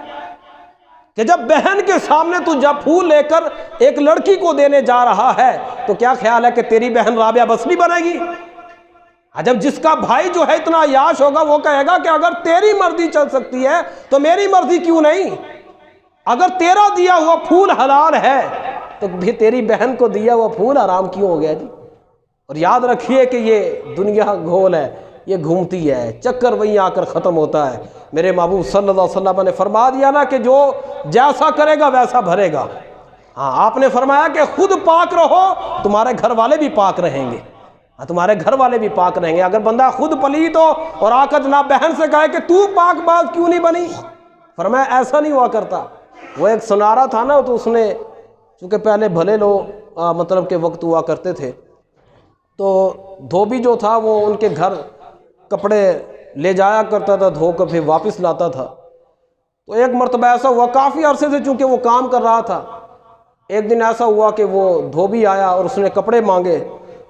[SPEAKER 1] کہ جب بہن کے سامنے تو جب پھول لے کر ایک لڑکی کو دینے جا رہا ہے تو کیا خیال ہے کہ تیری بہن رابعہ بصری بنے گی؟ جب جس کا بھائی جو ہے اتنا عیاش ہوگا وہ کہے گا کہ اگر تیری مرضی چل سکتی ہے تو میری مرضی کیوں نہیں؟ اگر تیرا دیا ہوا پھول حلال ہے تو بھی تیری بہن کو دیا ہوا پھول حرام کیوں ہو گیا جی؟ اور یاد رکھیے کہ یہ دنیا گول ہے، یہ گھومتی ہے، چکر وہیں آ کر ختم ہوتا ہے۔ میرے محبوب صلی اللہ علیہ وسلم نے فرما دیا نا کہ جو جیسا کرے گا ویسا بھرے گا۔ ہاں آپ نے فرمایا کہ خود پاک رہو، تمہارے گھر والے بھی پاک رہیں گے، تمہارے گھر والے بھی پاک رہیں گے۔ اگر بندہ خود پلیت ہو اور آ کر جناب بہن سے کہے کہ تو پاک باز کیوں نہیں بنی، فرمایا ایسا نہیں ہوا کرتا۔ وہ ایک سنارا تھا نا، تو اس نے چونکہ پہلے بھلے لوگ مطلب کہ وقت ہوا کرتے تھے، تو دھوبی جو تھا وہ ان کے گھر کپڑے لے جایا کرتا تھا، دھو کر پھر واپس لاتا تھا۔ تو ایک مرتبہ ایسا ہوا، کافی عرصے سے چونکہ وہ کام کر رہا تھا، ایک دن ایسا ہوا کہ وہ دھوبی آیا اور اس نے کپڑے مانگے،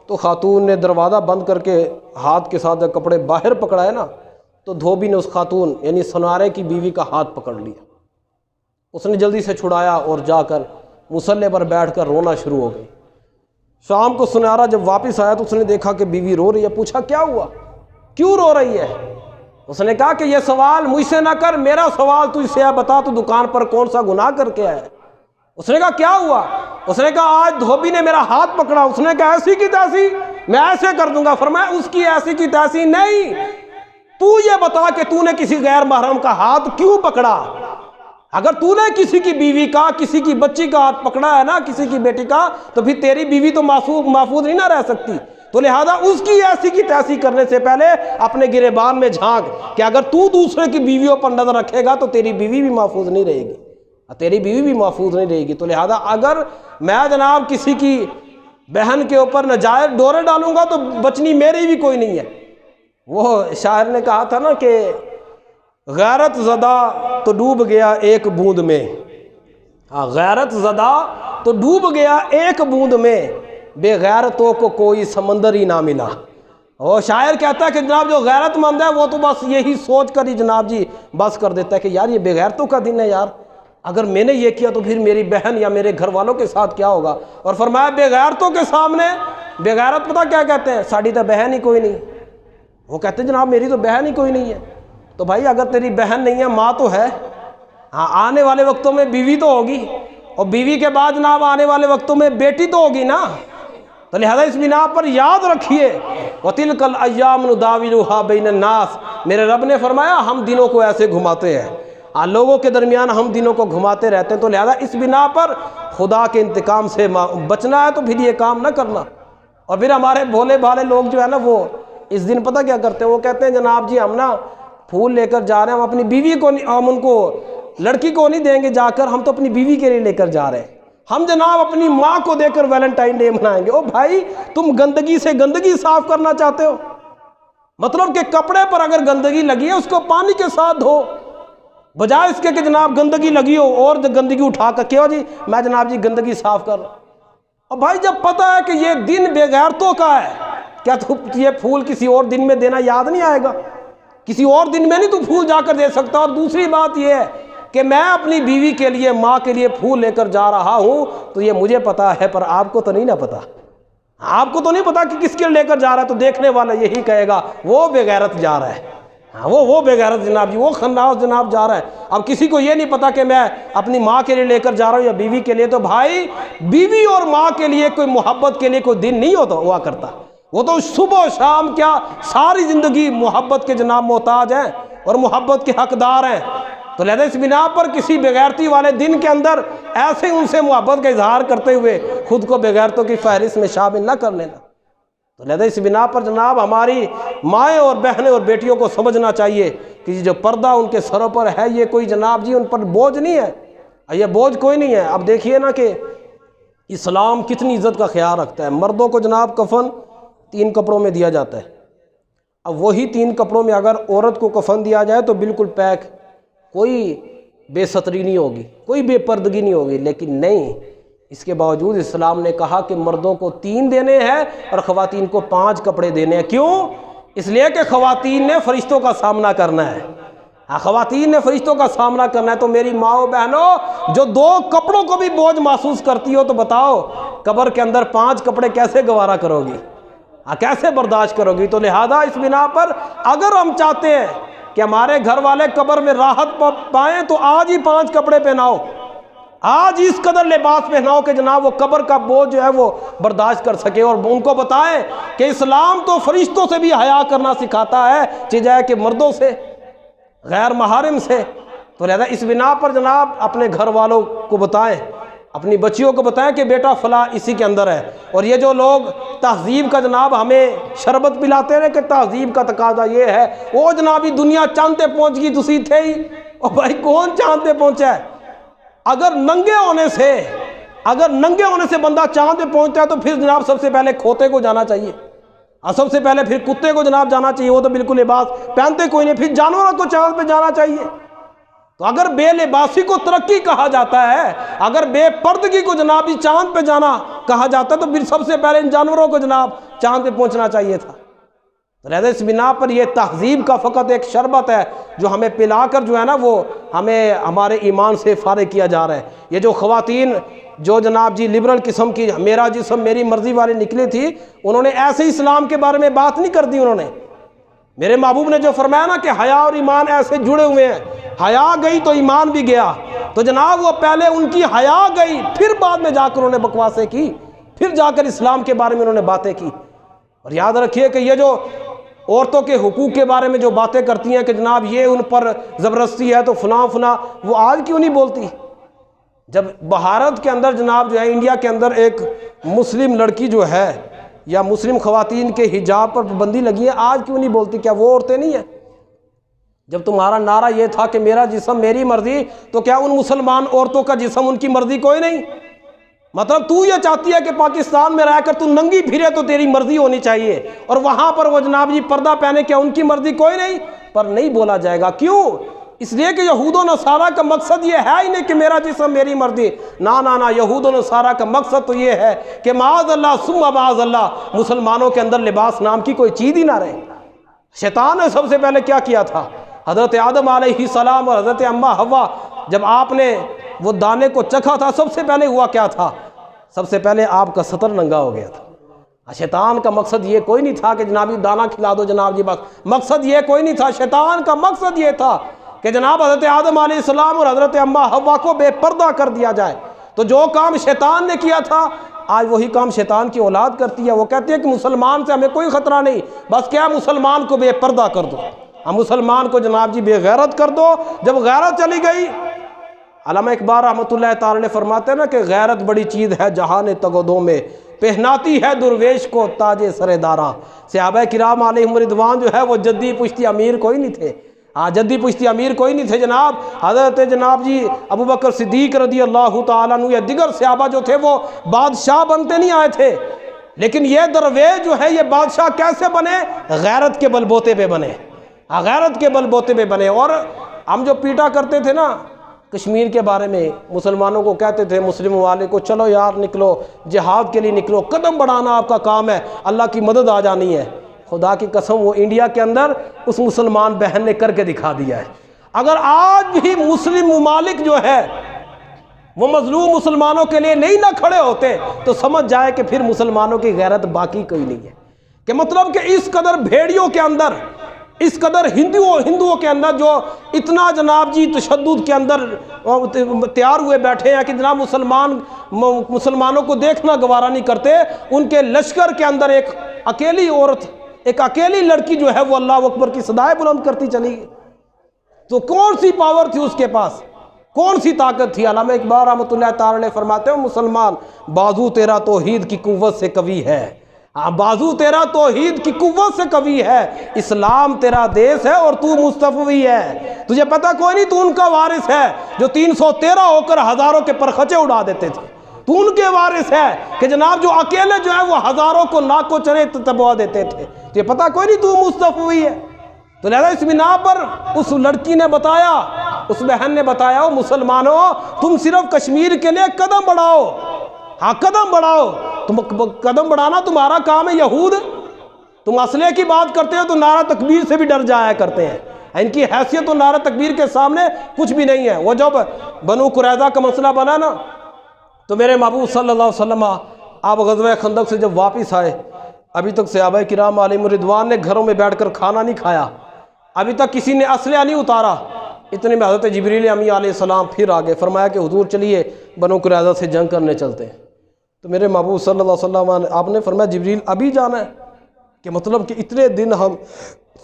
[SPEAKER 1] تو خاتون نے دروازہ بند کر کے ہاتھ کے ساتھ کپڑے باہر پکڑائے نا، تو دھوبی نے اس خاتون یعنی سنارے کی بیوی کا ہاتھ پکڑ لیا۔ اس نے جلدی سے چھڑایا اور جا کر مصلے پر بیٹھ کر رونا شروع ہو گئی۔ شام کو سنارا جب واپس آیا تو اس نے دیکھا کہ بیوی رو رہی ہے، پوچھا کیا ہوا، کیوں رو رہی ہے؟ اس نے کہا کہ یہ سوال مجھ سے نہ کر، میرا سوال تجھ سے ہے، بتا تو دکان پر کون سا گناہ کر کے آیا ہے؟ اس نے کہا کیا ہوا؟ اس نے کہا آج دھوبی نے میرا ہاتھ پکڑا۔ اس نے کہا ایسی کی تیسی، میں ایسے کر دوں گا۔ فرمایا اس کی ایسی کی تیسی نہیں، تو یہ بتا کہ تو نے کسی غیر محرم کا ہاتھ کیوں پکڑا؟ اگر تو نے کسی کی بیوی کا، کسی کی بچی کا ہاتھ پکڑا ہے نا، کسی کی بیٹی کا، تو پھر تیری بیوی تو محفوظ نہیں نہ رہ سکتی۔ تو لہذا اس کی ایسی کی تیسی کرنے سے پہلے اپنے گریبان میں جھانک کہ اگر تو دوسرے کی بیویوں پر نظر رکھے گا تو تیری بیوی بھی محفوظ نہیں رہے گی، تیری بیوی بھی محفوظ نہیں رہے گی۔ تو لہذا اگر میں جناب کسی کی بہن کے اوپر ناجائز ڈورے ڈالوں گا تو بچنی میری بھی کوئی نہیں ہے۔ وہ شاعر نے کہا تھا نا کہ غیرت زدہ تو ڈوب گیا ایک بوند میں، غیرت زدہ تو ڈوب گیا ایک بوند میں، بے غیرتوں کو کوئی سمندر ہی نہ ملا۔ اور شاعر کہتا ہے کہ جناب جو غیرت مند ہے وہ تو بس یہی سوچ کر ہی جناب جی بس کر دیتا ہے کہ یار یہ بے غیرتوں کا دن ہے، یار اگر میں نے یہ کیا تو پھر میری بہن یا میرے گھر والوں کے ساتھ کیا ہوگا۔ اور فرمایا بے غیرتوں کے سامنے، بے غیرت پتہ کیا کہتے ہیں؟ ساڑی تو بہن ہی کوئی نہیں۔ وہ کہتے ہیں جناب میری تو بہن ہی کوئی نہیں ہے۔ تو بھائی اگر تیری بہن نہیں ہے ماں تو ہے، ہاں آنے والے وقتوں میں بیوی تو ہوگی، اور بیوی کے بعد جناب آنے والے وقتوں میں بیٹی تو ہوگی نا۔ تو لہذا اس بنا پر یاد رکھیے وَتِلْكَ الْأَيَّامُ نُدَاوِلُهَا بَيْنَ النَّاسِ، میرے رب نے فرمایا ہم دنوں کو ایسے گھماتے ہیں، لوگوں کے درمیان ہم دنوں کو گھماتے رہتے ہیں۔ تو لہذا اس بنا پر خدا کے انتقام سے بچنا ہے تو پھر یہ کام نہ کرنا۔ اور پھر ہمارے بھولے بھالے لوگ جو ہے نا وہ اس دن پتہ کیا کرتے ہیں، وہ کہتے ہیں جناب جی ہم نا پھول لے کر جا رہے ہیں، ہم اپنی بیوی کو نہیں، ہم ان کو لڑکی کو نہیں دیں گے جا کر، ہم تو اپنی بیوی کے لیے لے کر جا رہے ہیں، ہم جناب اپنی ماں کو دے کر ویلنٹائن ڈے منائیں گے۔ او بھائی تم گندگی سے گندگی صاف کرنا چاہتے ہو، مطلب کہ کپڑے پر اگر گندگی لگی ہے اس کو پانی کے ساتھ دھو، بجائے اس کے کہ جناب گندگی لگی ہو اور گندگی اٹھا کر کیوں جی میں جناب جی گندگی صاف کر رہا ہوں۔ اور بھائی جب پتہ ہے کہ یہ دن بے غیرتوں کا ہے، کیا تو یہ پھول کسی اور دن میں دینا یاد نہیں آئے گا؟ کسی اور دن میں نہیں تو پھول جا کر دے سکتا۔ اور دوسری بات یہ ہے کہ میں اپنی بیوی کے لیے ماں کے لیے پھول لے کر جا رہا ہوں تو یہ مجھے پتا ہے، پر آپ کو تو نہیں نا پتا، آپ کو تو نہیں پتا کہ کس کے لے کر جا رہا ہے، تو دیکھنے والا یہی کہے گا وہ بے غیرت جا رہا ہے، وہ بے غیرت جناب جی، وہ خناس جناب جا رہا ہے۔ اب کسی کو یہ نہیں پتا کہ میں اپنی ماں کے لیے لے کر جا رہا ہوں یا بیوی کے لیے۔ تو بھائی بیوی اور ماں کے لیے کوئی محبت کے لیے کوئی دن نہیں ہوا کرتا، وہ تو صبح و شام کیا ساری زندگی محبت کے جناب محتاج ہیں اور محبت کے حقدار ہیں۔ تو لہذا اس بنا پر کسی بغیرتی والے دن کے اندر ایسے ان سے محبت کا اظہار کرتے ہوئے خود کو بغیرتوں کی فہرست میں شامل نہ کر لینا۔ تو لہذا اس بنا پر جناب ہماری مائیں اور بہنیں اور بیٹیوں کو سمجھنا چاہیے کہ جو پردہ ان کے سروں پر ہے یہ کوئی جناب جی ان پر بوجھ نہیں ہے، یہ بوجھ کوئی نہیں ہے۔ اب دیکھیے نا کہ اسلام کتنی عزت کا خیال رکھتا ہے۔ مردوں کو جناب کفن 3 کپڑوں میں دیا جاتا ہے، اب وہی 3 کپڑوں میں اگر عورت کو کفن دیا جائے تو بالکل پیک، کوئی بے ستری نہیں ہوگی، کوئی بے پردگی نہیں ہوگی۔ لیکن نہیں، اس کے باوجود اسلام نے کہا کہ مردوں کو 3 دینے ہیں اور خواتین کو 5 کپڑے دینے ہیں۔ کیوں؟ اس لیے کہ خواتین نے فرشتوں کا سامنا کرنا ہے، خواتین نے فرشتوں کا سامنا کرنا ہے۔ تو میری ماؤں بہنوں جو 2 کپڑوں کو بھی بوجھ محسوس کرتی ہو تو بتاؤ قبر کے اندر 5 کپڑے کیسے گوارا کرو گی، کیسے برداشت کرو گی؟ تو لہذا اس بنا پر اگر ہم چاہتے ہیں کہ ہمارے گھر والے قبر میں راحت پائیں تو آج ہی 5 کپڑے پہناؤ، آج اس قدر لباس پہناؤ کہ جناب وہ قبر کا بوجھ جو ہے وہ برداشت کر سکے۔ اور ان کو بتائیں کہ اسلام تو فرشتوں سے بھی حیا کرنا سکھاتا ہے، چاہے کہ مردوں سے، غیر محارم سے۔ تو لہذا اس بنا پر جناب اپنے گھر والوں کو بتائیں، اپنی بچیوں کو بتائیں کہ بیٹا فلاں اسی کے اندر ہے۔ اور یہ جو لوگ تہذیب کا جناب ہمیں شربت پلاتے ہیں کہ تہذیب کا تقاضا یہ ہے، وہ جناب یہ دنیا چاند پہ پہنچ گئی تسی تھے ہی، اور بھائی کون چاند پہ پہنچا ہے؟ اگر ننگے ہونے سے بندہ چاند پہ پہنچتا ہے تو پھر جناب سب سے پہلے کھوتے کو جانا چاہیے، اور سب سے پہلے پھر کتے کو جناب جانا چاہیے، وہ تو بالکل لباس پہنتے کوئی نہیں، پھر جانوروں کو چاند پہ جانا چاہیے۔ تو اگر بے لباسی کو ترقی کہا جاتا ہے، اگر بے پردگی کو جناب چاند پہ جانا کہا جاتا ہے، تو پھر سب سے پہلے ان جانوروں کو جناب چاند پہ پہنچنا چاہیے تھا۔ لہذا اس بنا پر یہ تہذیب کا فقط ایک شربت ہے جو ہمیں پلا کر جو ہے نا وہ ہمیں ہمارے ایمان سے فارغ کیا جا رہا ہے۔ یہ جو خواتین جو جناب جی لبرل قسم کی میرا جسم میری مرضی والے نکلی تھی، انہوں نے ایسے اسلام کے بارے میں بات نہیں کر دی۔ انہوں نے میرے محبوب نے جو فرمایا نا کہ حیا اور ایمان ایسے جڑے ہوئے ہیں، حیا گئی تو ایمان بھی گیا۔ تو جناب وہ پہلے ان کی حیا گئی، پھر بعد میں جا کر انہوں نے بکواسیں کی، پھر جا کر اسلام کے بارے میں انہوں نے باتیں کی۔ اور یاد رکھیے کہ یہ جو عورتوں کے حقوق کے بارے میں جو باتیں کرتی ہیں کہ جناب یہ ان پر زبردستی ہے تو فلاں فلاں، وہ آج کیوں نہیں بولتی؟ جب بھارت کے اندر جناب جو ہے انڈیا کے اندر ایک مسلم لڑکی جو ہے یا مسلم خواتین کے حجاب پر پابندی لگی ہے، آج کیوں نہیں بولتی؟ کیا وہ عورتیں نہیں ہیں؟ جب تمہارا نعرہ یہ تھا کہ میرا جسم میری مرضی، تو کیا ان مسلمان عورتوں کا جسم ان کی مرضی کوئی نہیں؟ مطلب تو یہ چاہتی ہے کہ پاکستان میں رہ کر تو ننگی پھرے تو تیری مرضی ہونی چاہیے، اور وہاں پر وہ جناب جی پردہ پہنے، کیا ان کی مرضی کوئی نہیں؟ پر نہیں بولا جائے گا۔ کیوں؟ اس لیے کہ یہود و نصارہ کا مقصد یہ ہے ہی نہیں کہ میرا جسم میری مرضی، نہ یہود و نصارہ کا مقصد تو یہ ہے کہ معاذ اللہ ثم معاذ اللہ مسلمانوں کے اندر لباس نام کی کوئی چیز ہی نہ رہے۔ شیطان نے سب سے پہلے کیا کیا تھا؟ حضرت آدم علیہ السلام اور حضرت اماں حوا جب آپ نے وہ دانے کو چکھا تھا، سب سے پہلے ہوا کیا تھا؟ سب سے پہلے آپ کا ستر ننگا ہو گیا تھا۔ شیطان کا مقصد یہ کوئی نہیں تھا کہ جناب جی دانا کھلا دو جناب جی، بس مقصد یہ کوئی نہیں تھا. شیطان کا مقصد یہ تھا کہ جناب حضرت آدم علیہ السلام اور حضرت اماں حوا کو بے پردہ کر دیا جائے. تو جو کام شیطان نے کیا تھا آج وہی کام شیطان کی اولاد کرتی ہے. وہ کہتی ہے کہ مسلمان سے ہمیں کوئی خطرہ نہیں، بس کیا مسلمان کو بے پردہ کر دو، ہم مسلمان کو جناب جی بے غیرت کر دو. جب غیرت چلی گئی، علامہ اقبال رحمۃ اللہ تعالی نے فرماتے ہیں نا کہ غیرت بڑی چیز ہے جہان تگدوں میں، پہناتی ہے درویش کو تاج سر داراں. صحابہ کرام علیہم رضوان جو ہے وہ جدی پشتی امیر کوئی نہیں تھے. جدی پشتی امیر کوئی نہیں تھے جناب. حضرت جناب جی ابو بکر صدیق رضی اللہ تعالیٰ عنہ یا دیگر صحابہ جو تھے وہ بادشاہ بنتے نہیں آئے تھے، لیکن یہ درویش جو ہے یہ بادشاہ کیسے بنے؟ غیرت کے بل بوتے پہ بنے، غیرت کے بل بوتے پہ بنے. اور ہم جو پیٹا کرتے تھے نا کشمیر کے بارے میں، مسلمانوں کو کہتے تھے مسلم ممالک کو، چلو یار نکلو جہاد کے لیے نکلو، قدم بڑھانا آپ کا کام ہے، اللہ کی مدد آ جانی ہے. خدا کی قسم وہ انڈیا کے اندر اس مسلمان بہن نے کر کے دکھا دیا ہے. اگر آج بھی مسلم ممالک جو ہے وہ مظلوم مسلمانوں کے لیے نہیں نہ کھڑے ہوتے تو سمجھ جائے کہ پھر مسلمانوں کی غیرت باقی کوئی نہیں ہے. کہ مطلب کہ اس قدر بھیڑیوں کے اندر، اس قدر ہندوؤں کے اندر جو اتنا جناب جی تشدد کے اندر تیار ہوئے بیٹھے ہیں کہ جناب مسلمانوں کو دیکھنا گوارا نہیں کرتے. ان کے لشکر کے اندر ایک اکیلی عورت، ایک اکیلی لڑکی جو ہے وہ اللہ اکبر کی صدائیں بلند کرتی چلی گئی. تو کون سی پاور تھی اس کے پاس، کون سی طاقت تھی؟ علامہ اقبال رحمۃ اللہ تعالی علیہ فرماتے ہیں مسلمان بازو تیرا توحید کی قوت سے قوی ہے، بازو تیرا توحید کی قوت سے قوی ہے، اسلام تیرا دیس ہے اور تو مصطفی ہے. تجھے پتہ کوئی نہیں تو ان کا وارث ہے جو 313 ہو کر ہزاروں کے پرخچے اڑا دیتے تھے. تو ان کے وارث ہے کہ جناب جو اکیلے جو ہے وہ ہزاروں کو ناک و چنے تبوا دیتے تھے. تجھے پتہ کوئی نہیں تو مصطفی ہے. تو لہذا اس بنا پر اس لڑکی نے بتایا، اس بہن نے بتایا مسلمانوں تم صرف کشمیر کے لیے قدم بڑھاؤ، ہاں قدم بڑھاؤ. تم قدم بڑھانا تمہارا کام ہے. یہود تم اسلحے کی بات کرتے ہو تو نعرہ تکبیر سے بھی ڈر جایا کرتے ہیں. ان کی حیثیت تو نعرہ تکبیر کے سامنے کچھ بھی نہیں ہے. وہ جب بنو قریظہ کا مسئلہ بنا نا تو میرے محبوب صلی اللہ علیہ وسلم آپ غزوہ خندق سے جب واپس آئے، ابھی تک صحابہ کرام علیہم رضوان نے گھروں میں بیٹھ کر کھانا نہیں کھایا، ابھی تک کسی نے اسلحہ نہیں اتارا. اتنے میں حضرت جبریل امی علیہ السلام پھر آگے فرمایا کہ حضور چلیے بنو قریظہ سے جنگ کرنے چلتے ہیں. تو میرے محبوب صلی اللہ علیہ وسلم آپ نے فرمایا جبریل ابھی جانا ہے؟ کہ مطلب کہ اتنے دن ہم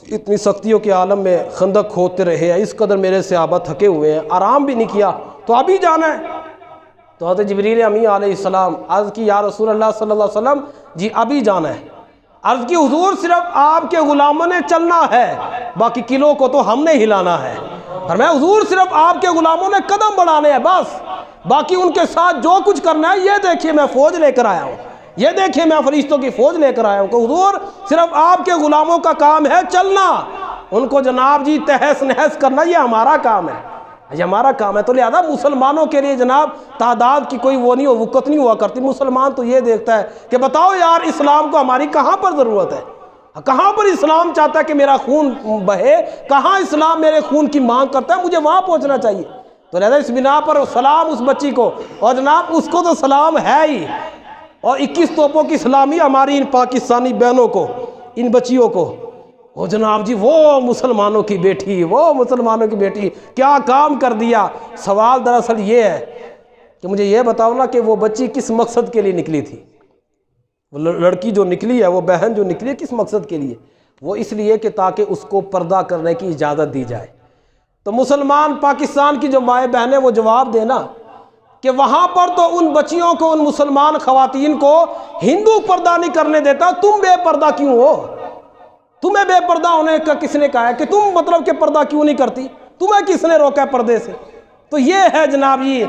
[SPEAKER 1] اتنی سختیوں کے عالم میں خندق کھودتے رہے ہیں، اس قدر میرے صحابہ تھکے ہوئے ہیں، آرام بھی نہیں کیا، تو ابھی جانا ہے؟ تو حضرت جبریل امی علیہ السلام عرض کی یا رسول اللہ صلی اللہ علیہ وسلم جی ابھی جانا ہے. عرض کی حضور صرف آپ کے غلاموں نے چلنا ہے، باقی قلعوں کو تو ہم نے ہلانا ہے. فرمایا حضور صرف آپ کے غلاموں نے قدم بڑھانے ہیں بس، باقی ان کے ساتھ جو کچھ کرنا ہے یہ دیکھیے میں فوج لے کر آیا ہوں، یہ دیکھیے میں فرشتوں کی فوج لے کر آیا ہوں. کہ حضور صرف آپ کے غلاموں کا کام ہے چلنا، ان کو جناب جی تہس نہس کرنا یہ ہمارا کام ہے، یہ ہمارا کام ہے. تو لہذا مسلمانوں کے لیے جناب تعداد کی کوئی وہ نہیں وقت نہیں ہوا کرتی. مسلمان تو یہ دیکھتا ہے کہ بتاؤ یار اسلام کو ہماری کہاں پر ضرورت ہے، کہاں پر اسلام چاہتا ہے کہ میرا خون بہے، کہاں اسلام میرے خون کی مانگ کرتا ہے، مجھے وہاں پہنچنا چاہیے. تو لہذا اس بنا پر سلام اس بچی کو، اور جناب اس کو تو سلام ہے ہی، اور 21 توپوں کی سلامی ہماری ان پاکستانی بہنوں کو، ان بچیوں کو. وہ جناب جی وہ مسلمانوں کی بیٹی، وہ مسلمانوں کی بیٹی کیا کام کر دیا. سوال دراصل یہ ہے کہ مجھے یہ بتاؤ نا کہ وہ بچی کس مقصد کے لیے نکلی تھی؟ وہ لڑکی جو نکلی ہے، وہ بہن جو نکلی ہے، کس مقصد کے لیے؟ وہ اس لیے کہ تاکہ اس کو پردہ کرنے کی اجازت دی جائے. تو مسلمان پاکستان کی جو مائیں بہنیں وہ جواب دینا کہ وہاں پر تو ان بچیوں کو، ان مسلمان خواتین کو ہندو پردہ نہیں کرنے دیتا، تم بے پردہ کیوں ہو؟ تمہیں بے پردہ ہونے کا کس نے کہا ہے؟ کہ تم مطلب کہ پردہ کیوں نہیں کرتی؟ تمہیں کس نے روکا ہے پردے سے؟ تو یہ ہے جناب یہ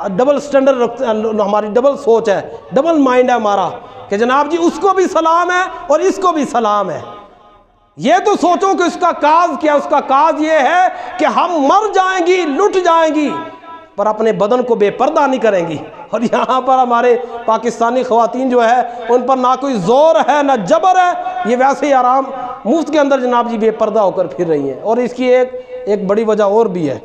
[SPEAKER 1] ڈبل سٹینڈرڈ، ہماری ڈبل سوچ ہے، ڈبل مائنڈ ہے ہمارا کہ جناب جی اس کو بھی سلام ہے اور اس کو بھی سلام ہے. یہ تو سوچو کہ اس کا کاز کیا؟ اس کا کاز یہ ہے کہ ہم مر جائیں گی، لٹ جائیں گی، پر اپنے بدن کو بے پردہ نہیں کریں گی. اور یہاں پر ہمارے پاکستانی خواتین جو ہے ان پر نہ کوئی زور ہے نہ جبر ہے، یہ ویسے ہی آرام مفت کے اندر جناب جی بے پردہ ہو کر پھر رہی ہیں. اور اس کی ایک بڑی وجہ اور بھی ہے.